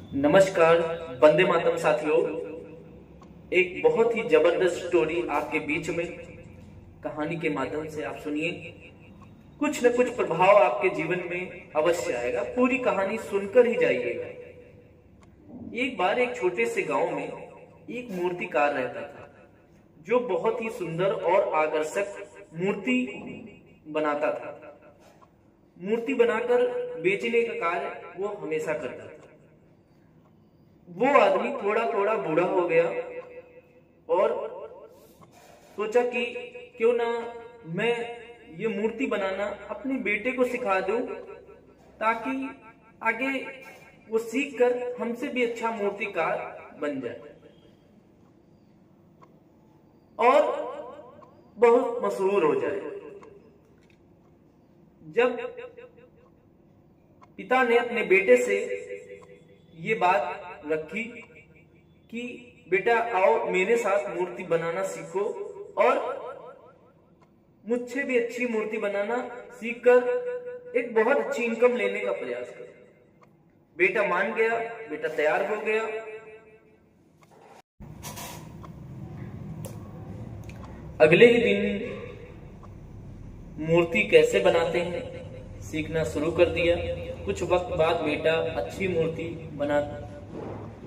नमस्कार। वंदे मातरम साथियों। एक बहुत ही जबरदस्त स्टोरी आपके बीच में कहानी के माध्यम से आप सुनिए। कुछ न कुछ प्रभाव आपके जीवन में अवश्य आएगा। पूरी कहानी सुनकर ही जाइएगा। एक बार एक छोटे से गांव में एक मूर्तिकार रहता था जो बहुत ही सुंदर और आकर्षक मूर्ति बनाता था। मूर्ति बनाकर बेचने का कार्य वो हमेशा करता था। वो आदमी थोड़ा थोड़ा बूढ़ा हो गया और सोचा कि क्यों ना मैं ये मूर्ति बनाना अपने बेटे को सिखा दूं, ताकि आगे वो सीख कर हमसे भी अच्छा मूर्तिकार बन जाए और बहुत मशहूर हो जाए। जब पिता ने अपने बेटे से ये बात रखी कि बेटा आओ मेरे साथ मूर्ति बनाना सीखो और मुझसे भी अच्छी मूर्ति बनाना सीखकर एक बहुत अच्छी इनकम लेने का प्रयास करो। बेटा मान गया, बेटा तैयार हो गया। अगले ही दिन मूर्ति कैसे बनाते हैं सीखना शुरू कर दिया। कुछ वक्त बाद बेटा अच्छी मूर्ति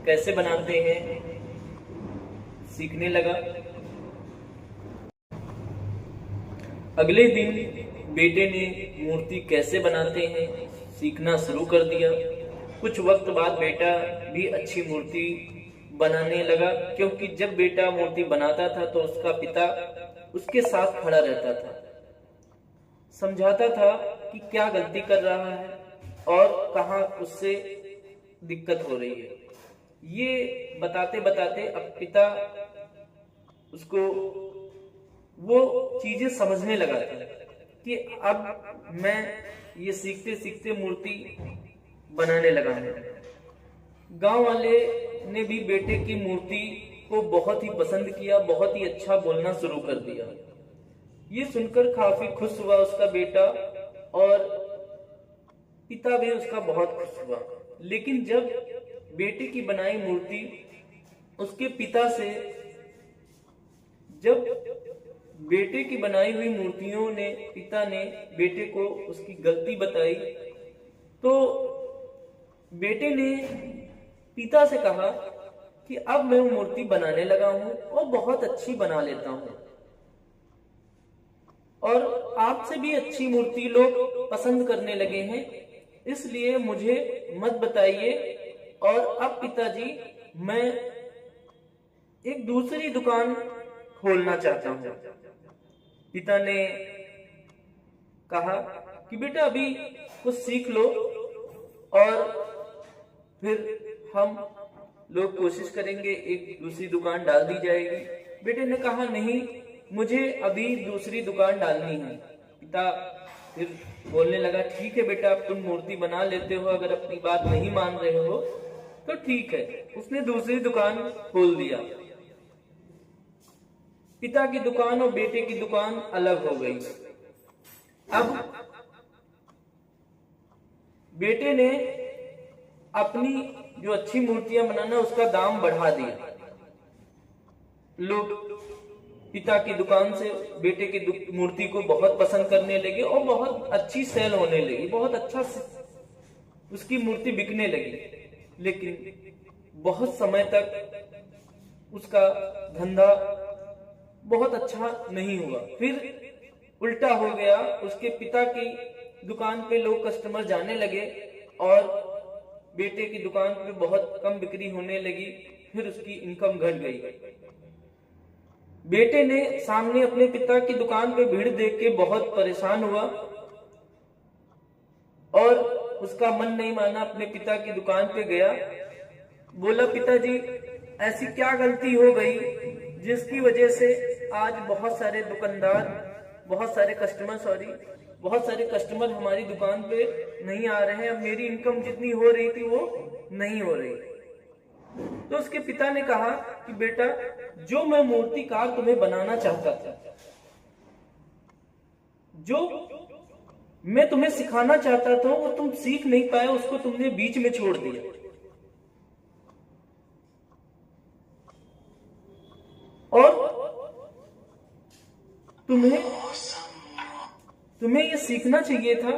कैसे बनाते हैं सीखने लगा। अगले दिन बेटे ने मूर्ति कैसे बनाते हैं सीखना शुरू कर दिया। कुछ वक्त बाद बेटा भी अच्छी मूर्ति बनाने लगा, क्योंकि जब बेटा मूर्ति बनाता था तो उसका पिता उसके साथ खड़ा रहता था, समझाता था कि क्या गलती कर रहा है और कहाँ उससे दिक्कत हो रही है। ये बताते बताते अब पिता उसको वो चीजें समझने लगा था कि अब मैं ये सीखते सीखते मूर्ति बनाने लगा हूं। गांव वाले ने भी बेटे की मूर्ति को बहुत ही पसंद किया, बहुत ही अच्छा बोलना शुरू कर दिया। ये सुनकर काफी खुश हुआ उसका बेटा और पिता भी उसका बहुत खुश हुआ। लेकिन जब बेटे की बनाई मूर्ति उसके पिता से, जब बेटे की बनाई हुई मूर्तियों ने पिता ने बेटे को उसकी गलती बताई, तो बेटे ने पिता से कहा कि अब मैं मूर्ति बनाने लगा हूं और बहुत अच्छी बना लेता हूं और आपसे भी अच्छी मूर्ति लोग पसंद करने लगे हैं, इसलिए मुझे मत बताइए। और अब पिताजी मैं एक दूसरी दुकान खोलना चाहता हूं। पिता ने कहा कि बेटा अभी कुछ सीख लो और फिर हम लोग कोशिश करेंगे, एक दूसरी दुकान डाल दी जाएगी। बेटे ने कहा नहीं, मुझे अभी दूसरी दुकान डालनी है। पिता फिर बोलने लगा ठीक है बेटा, अब तुम मूर्ति बना लेते हो, अगर अपनी बात नहीं मान रहे हो तो ठीक है। उसने दूसरी दुकान खोल दिया। पिता की दुकान और बेटे की दुकान अलग हो गई। अब बेटे ने अपनी जो अच्छी मूर्तियां बनाना उसका दाम बढ़ा दिया। लोग पिता की दुकान से बेटे की मूर्ति को बहुत पसंद करने लगे और बहुत अच्छी सेल होने लगी, बहुत अच्छा उसकी मूर्ति बिकने लगी। लेकिन बहुत समय तक उसका धंधा बहुत अच्छा नहीं हुआ। फिर उल्टा हो गया, उसके पिता की दुकान पे लोग कस्टमर जाने लगे और बेटे की दुकान पे बहुत कम बिक्री होने लगी। फिर उसकी इनकम घट गई। बेटे ने सामने अपने पिता की दुकान पे भीड़ देख के बहुत परेशान हुआ और उसका मन नहीं माना, अपने पिता की दुकान पे गया। बोला पिताजी ऐसी क्या गलती हो गई जिसकी वजह से आज बहुत सारे कस्टमर हमारी दुकान पे नहीं आ रहे हैं। अब मेरी इनकम जितनी हो रही थी वो नहीं हो रही। तो उसके पिता ने कहा कि बेटा, जो मैं मूर्तिकार तुम्हें बनाना चाहता था, जो मैं तुम्हें सिखाना चाहता था वो तुम सीख नहीं पाए, उसको तुमने बीच में छोड़ दिया। और तुम्हें ये सीखना चाहिए था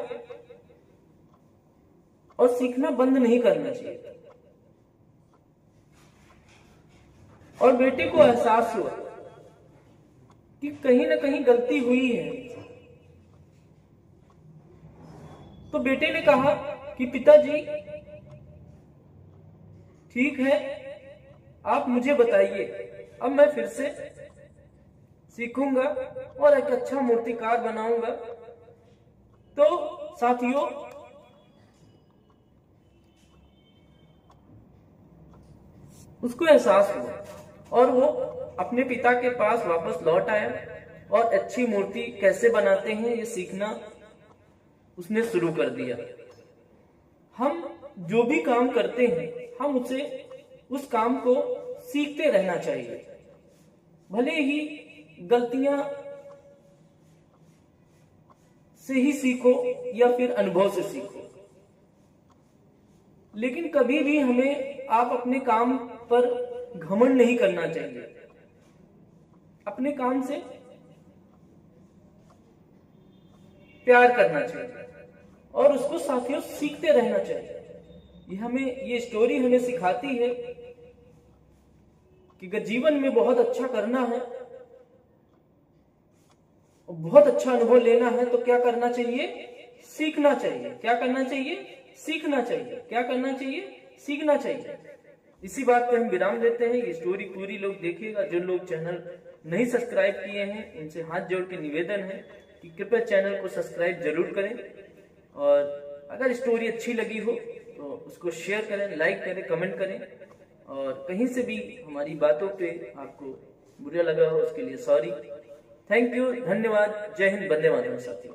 और सीखना बंद नहीं करना चाहिए था। और बेटे को एहसास हुआ कि कहीं ना कहीं गलती हुई है। तो बेटे ने कहा कि पिताजी ठीक है, आप मुझे बताइए, अब मैं फिर से सीखूंगा और एक अच्छा मूर्तिकार बनाऊंगा। तो साथियों, उसको एहसास हुआ और वो अपने पिता के पास वापस लौट आया और अच्छी मूर्ति कैसे बनाते हैं ये सीखना उसने शुरू कर दिया। हम जो भी काम करते हैं हम उस काम को सीखते रहना चाहिए। भले ही गलतियां से ही सीखो या फिर अनुभव से सीखो, लेकिन कभी भी हमें आप अपने काम पर घमंड नहीं करना चाहिए। अपने काम से प्यार करना चाहिए और उसको साथियों सीखते रहना चाहिए। ये स्टोरी हमें सिखाती है कि अगर जीवन में बहुत अच्छा करना है और बहुत अच्छा अनुभव लेना है तो क्या करना चाहिए? सीखना चाहिए। क्या करना चाहिए? सीखना चाहिए। क्या करना चाहिए? सीखना चाहिए। इसी बात पे हम विराम देते हैं। ये स्टोरी पूरी लोग देखिएगा। जो लोग चैनल नहीं सब्सक्राइब किए हैं उनसे हाथ जोड़ के निवेदन है कि कृपया चैनल को सब्सक्राइब जरूर करें, और अगर स्टोरी अच्छी लगी हो तो उसको शेयर करें, लाइक करें, कमेंट करें, और कहीं से भी हमारी बातों पे आपको बुरा लगा हो उसके लिए सॉरी। थैंक यू, धन्यवाद, जय हिंद, वंदे मातरम साथियों।